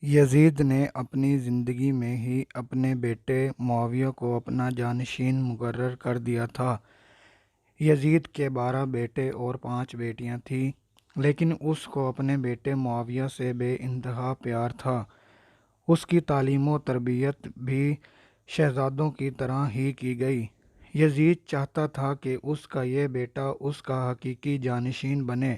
یزید نے اپنی زندگی میں ہی اپنے بیٹے معاویہ کو اپنا جانشین مقرر کر دیا تھا۔ یزید کے 12 بیٹے اور 5 بیٹیاں تھیں، لیکن اس کو اپنے بیٹے معاویہ سے بے انتہا پیار تھا۔ اس کی تعلیم و تربیت بھی شہزادوں کی طرح ہی کی گئی۔ یزید چاہتا تھا کہ اس کا یہ بیٹا اس کا حقیقی جانشین بنے۔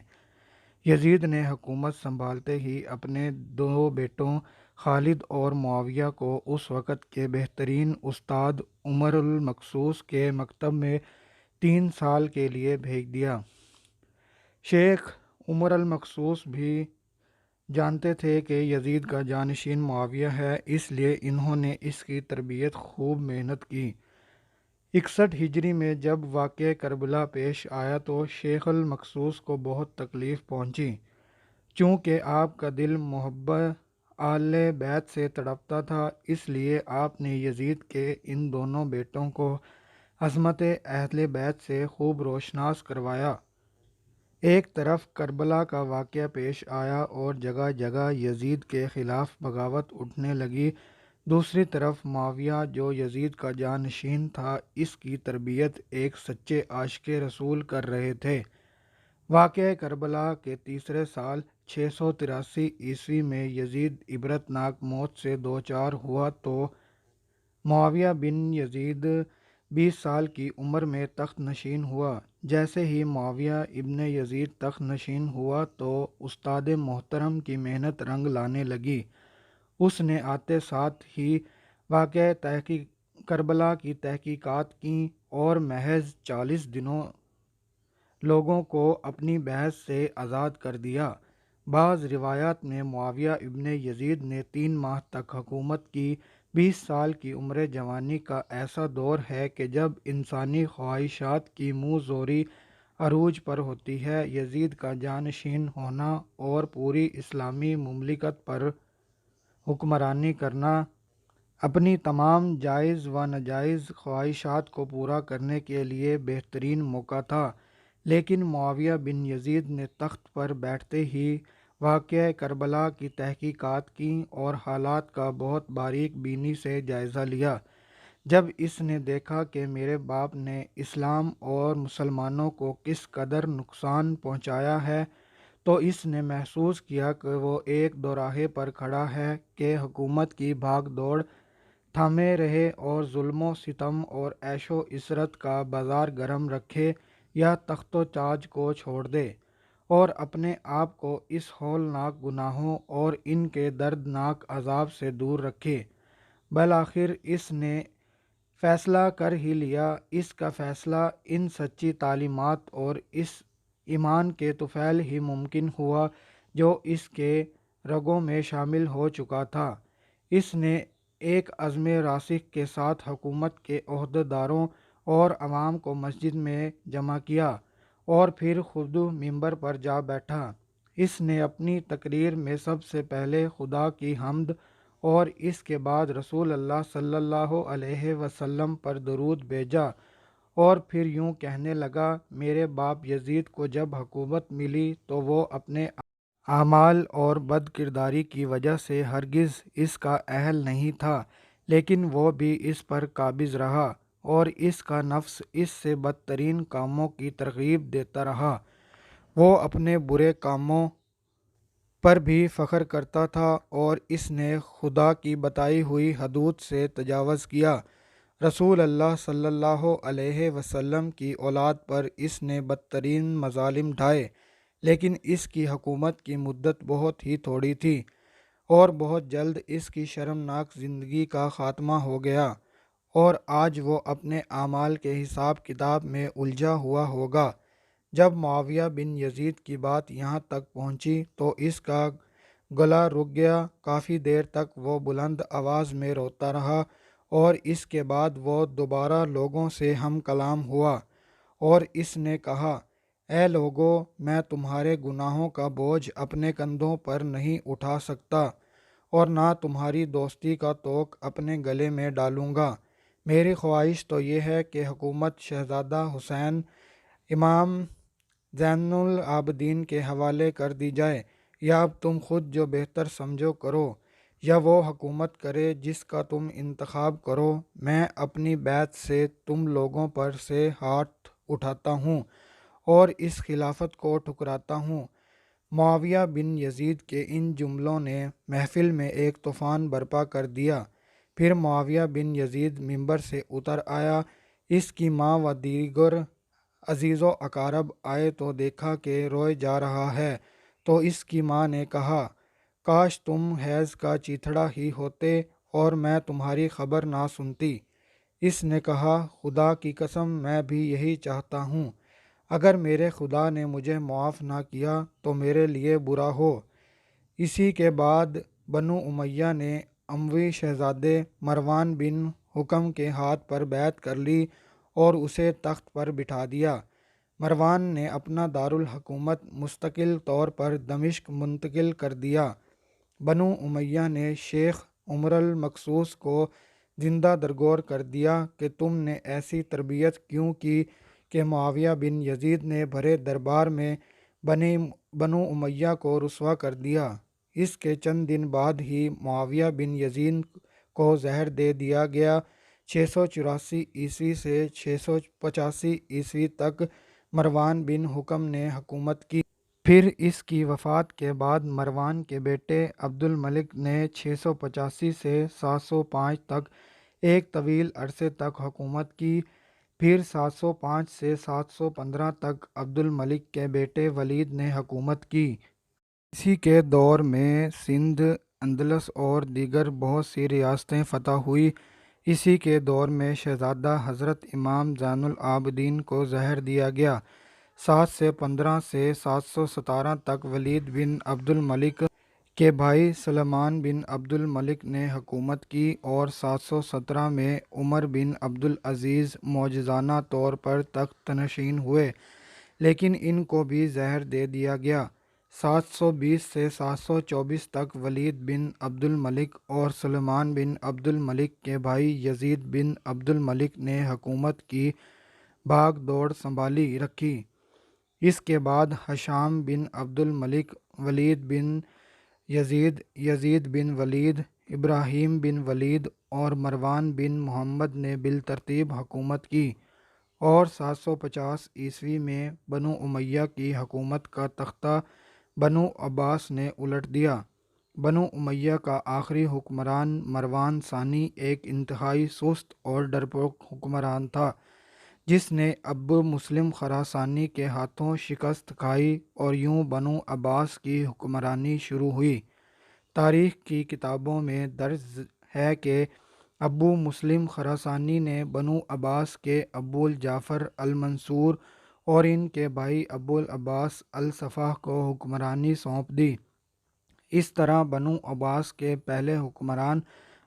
یزید نے حکومت سنبھالتے ہی اپنے 2 بیٹوں خالد اور معاویہ کو اس وقت کے بہترین استاد عمر المقصوص کے مکتب میں 3 سال کے لیے بھیج دیا۔ شیخ عمر المقصوص بھی جانتے تھے کہ یزید کا جانشین معاویہ ہے، اس لیے انہوں نے اس کی تربیت خوب محنت کی۔ 61 ہجری میں جب واقعہ کربلا پیش آیا تو شیخ المقصوص کو بہت تکلیف پہنچی۔ چونکہ آپ کا دل محب اہل بیت سے تڑپتا تھا، اس لیے آپ نے یزید کے ان دونوں بیٹوں کو عظمت اہل بیت سے خوب روشناس کروایا۔ ایک طرف کربلا کا واقعہ پیش آیا اور جگہ جگہ یزید کے خلاف بغاوت اٹھنے لگی، دوسری طرف معاویہ جو یزید کا جانشین تھا، اس کی تربیت ایک سچے عاشق رسول کر رہے تھے۔ واقعہ کربلا کے تیسرے سال 683 عیسوی میں یزید عبرتناک موت سے دوچار ہوا تو معاویہ بن یزید 20 سال کی عمر میں تخت نشین ہوا۔ جیسے ہی معاویہ ابن یزید تخت نشین ہوا تو استاد محترم کی محنت رنگ لانے لگی۔ اس نے آتے ساتھ ہی واقعہ کربلا کی تحقیقات کیں اور محض 40 دنوں لوگوں کو اپنی بحث سے آزاد کر دیا۔ بعض روایات میں معاویہ ابن یزید نے 3 ماہ تک حکومت کی۔ 20 سال کی عمر جوانی کا ایسا دور ہے کہ جب انسانی خواہشات کی منہ زوری عروج پر ہوتی ہے۔ یزید کا جانشین ہونا اور پوری اسلامی مملکت پر حکمرانی کرنا اپنی تمام جائز و ناجائز خواہشات کو پورا کرنے کے لیے بہترین موقع تھا، لیکن معاویہ بن یزید نے تخت پر بیٹھتے ہی واقعہ کربلا کی تحقیقات کیں اور حالات کا بہت باریک بینی سے جائزہ لیا۔ جب اس نے دیکھا کہ میرے باپ نے اسلام اور مسلمانوں کو کس قدر نقصان پہنچایا ہے، تو اس نے محسوس کیا کہ وہ ایک دوراہے پر کھڑا ہے کہ حکومت کی بھاگ دوڑ تھامے رہے اور ظلم و ستم اور عیش و عشرت کا بازار گرم رکھے یا تخت و تاج کو چھوڑ دے اور اپنے آپ کو اس ہولناک گناہوں اور ان کے دردناک عذاب سے دور رکھے۔ بالآخر اس نے فیصلہ کر ہی لیا۔ اس کا فیصلہ ان سچی تعلیمات اور اس ایمان کے طفیل ہی ممکن ہوا جو اس کے رگوں میں شامل ہو چکا تھا۔ اس نے ایک عزم راسخ کے ساتھ حکومت کے عہدیداروں اور عوام کو مسجد میں جمع کیا اور پھر خود منبر پر جا بیٹھا۔ اس نے اپنی تقریر میں سب سے پہلے خدا کی حمد اور اس کے بعد رسول اللہ صلی اللہ علیہ وسلم پر درود بھیجا اور پھر یوں کہنے لگا، میرے باپ یزید کو جب حکومت ملی تو وہ اپنے اعمال اور بد کرداری کی وجہ سے ہرگز اس کا اہل نہیں تھا، لیکن وہ بھی اس پر قابض رہا اور اس کا نفس اس سے بدترین کاموں کی ترغیب دیتا رہا۔ وہ اپنے برے کاموں پر بھی فخر کرتا تھا اور اس نے خدا کی بتائی ہوئی حدود سے تجاوز کیا۔ رسول اللہ صلی اللہ علیہ وسلم کی اولاد پر اس نے بدترین مظالم ڈھائے، لیکن اس کی حکومت کی مدت بہت ہی تھوڑی تھی اور بہت جلد اس کی شرمناک زندگی کا خاتمہ ہو گیا اور آج وہ اپنے اعمال کے حساب کتاب میں الجھا ہوا ہوگا۔ جب معاویہ بن یزید کی بات یہاں تک پہنچی تو اس کا گلا رک گیا۔ کافی دیر تک وہ بلند آواز میں روتا رہا اور اس کے بعد وہ دوبارہ لوگوں سے ہم کلام ہوا اور اس نے کہا، اے لوگو، میں تمہارے گناہوں کا بوجھ اپنے کندھوں پر نہیں اٹھا سکتا اور نہ تمہاری دوستی کا طوق اپنے گلے میں ڈالوں گا۔ میری خواہش تو یہ ہے کہ حکومت شہزادہ حسین امام زین العابدین کے حوالے کر دی جائے، یا اب تم خود جو بہتر سمجھو کرو۔ یا وہ حکومت کرے جس کا تم انتخاب کرو، میں اپنی بیعت سے تم لوگوں پر سے ہاتھ اٹھاتا ہوں اور اس خلافت کو ٹھکراتا ہوں۔ معاویہ بن یزید کے ان جملوں نے محفل میں ایک طوفان برپا کر دیا۔ پھر معاویہ بن یزید ممبر سے اتر آیا۔ اس کی ماں و دیگر عزیز و اقارب آئے تو دیکھا کہ روئے جا رہا ہے، تو اس کی ماں نے کہا، کاش تم حیض کا چیتھڑا ہی ہوتے اور میں تمہاری خبر نہ سنتی۔ اس نے کہا، خدا کی قسم میں بھی یہی چاہتا ہوں، اگر میرے خدا نے مجھے معاف نہ کیا تو میرے لیے برا ہو۔ اسی کے بعد بنو امیہ نے اموی شہزادے مروان بن حکم کے ہاتھ پر بیعت کر لی اور اسے تخت پر بٹھا دیا۔ مروان نے اپنا دارالحکومت مستقل طور پر دمشق منتقل کر دیا۔ بنو امیہ نے شیخ عمر المقصوص کو زندہ درگور کر دیا کہ تم نے ایسی تربیت کیوں کی کہ معاویہ بن یزید نے بھرے دربار میں بنو امیہ کو رسوا کر دیا۔ اس کے چند دن بعد ہی معاویہ بن یزید کو زہر دے دیا گیا۔ 684 عیسوی سے 685 عیسوی تک مروان بن حکم نے حکومت کی۔ پھر اس کی وفات کے بعد مروان کے بیٹے عبد الملک نے 685 سے 705 تک ایک طویل عرصے تک حکومت کی۔ پھر 705 سے 715 تک عبد الملک کے بیٹے ولید نے حکومت کی۔ اسی کے دور میں سندھ، اندلس اور دیگر بہت سی ریاستیں فتح ہوئی۔ اسی کے دور میں شہزادہ حضرت امام زین العابدین کو زہر دیا گیا۔ 715 سے 717 تک ولید بن عبد الملک کے بھائی سلمان بن عبد الملک نے حکومت کی اور 717 میں عمر بن عبد العزیز معجزانہ طور پر تخت نشین ہوئے، لیکن ان کو بھی زہر دے دیا گیا۔ 720 سے 724 تک ولید بن عبد الملک اور سلمان بن عبد الملک کے بھائی یزید بن عبد الملک نے حکومت کی بھاگ دوڑ سنبھالی رکھی۔ اس کے بعد ہشام بن عبد الملک، ولید بن یزید، یزید بن ولید، ابراہیم بن ولید اور مروان بن محمد نے بالترتیب حکومت کی اور 750 عیسوی میں بنو امیہ کی حکومت کا تختہ بنو عباس نے الٹ دیا۔ بنو امیہ کا آخری حکمران مروان ثانی ایک انتہائی سست اور ڈرپوک حکمران تھا، جس نے ابو مسلم خراسانی کے ہاتھوں شکست کھائی اور یوں بنو عباس کی حکمرانی شروع ہوئی۔ تاریخ کی کتابوں میں درج ہے کہ ابو مسلم خراسانی نے بنو عباس کے ابو الجعفر المنصور اور ان کے بھائی ابو العباس الصفح کو حکمرانی سونپ دی۔ اس طرح بنو عباس کے پہلے حکمران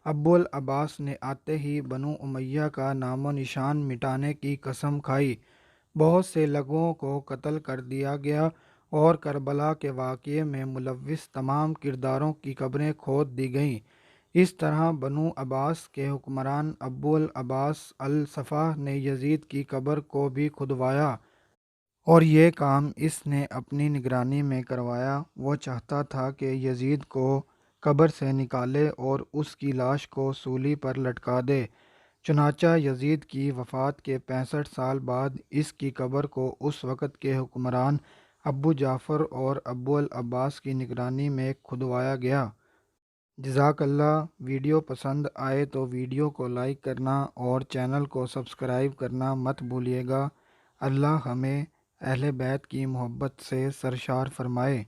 ابو العباس نے آتے ہی بنو امیہ کا نام و نشان مٹانے کی قسم کھائی۔ بہت سے لوگوں کو قتل کر دیا گیا اور کربلا کے واقعے میں ملوث تمام کرداروں کی قبریں کھود دی گئیں۔ اس طرح بنو عباس کے حکمران ابو العباس الصفح نے یزید کی قبر کو بھی کھدوایا، اور یہ کام اس نے اپنی نگرانی میں کروایا۔ وہ چاہتا تھا کہ یزید کو قبر سے نکالے اور اس کی لاش کو سولی پر لٹکا دے۔ چنانچہ یزید کی وفات کے 65 سال بعد اس کی قبر کو اس وقت کے حکمران ابو جعفر اور ابو العباس کی نگرانی میں کھدوایا گیا۔ جزاک اللہ۔ ویڈیو پسند آئے تو ویڈیو کو لائک کرنا اور چینل کو سبسکرائب کرنا مت بھولیے گا۔ اللہ ہمیں اہل بیت کی محبت سے سرشار فرمائے۔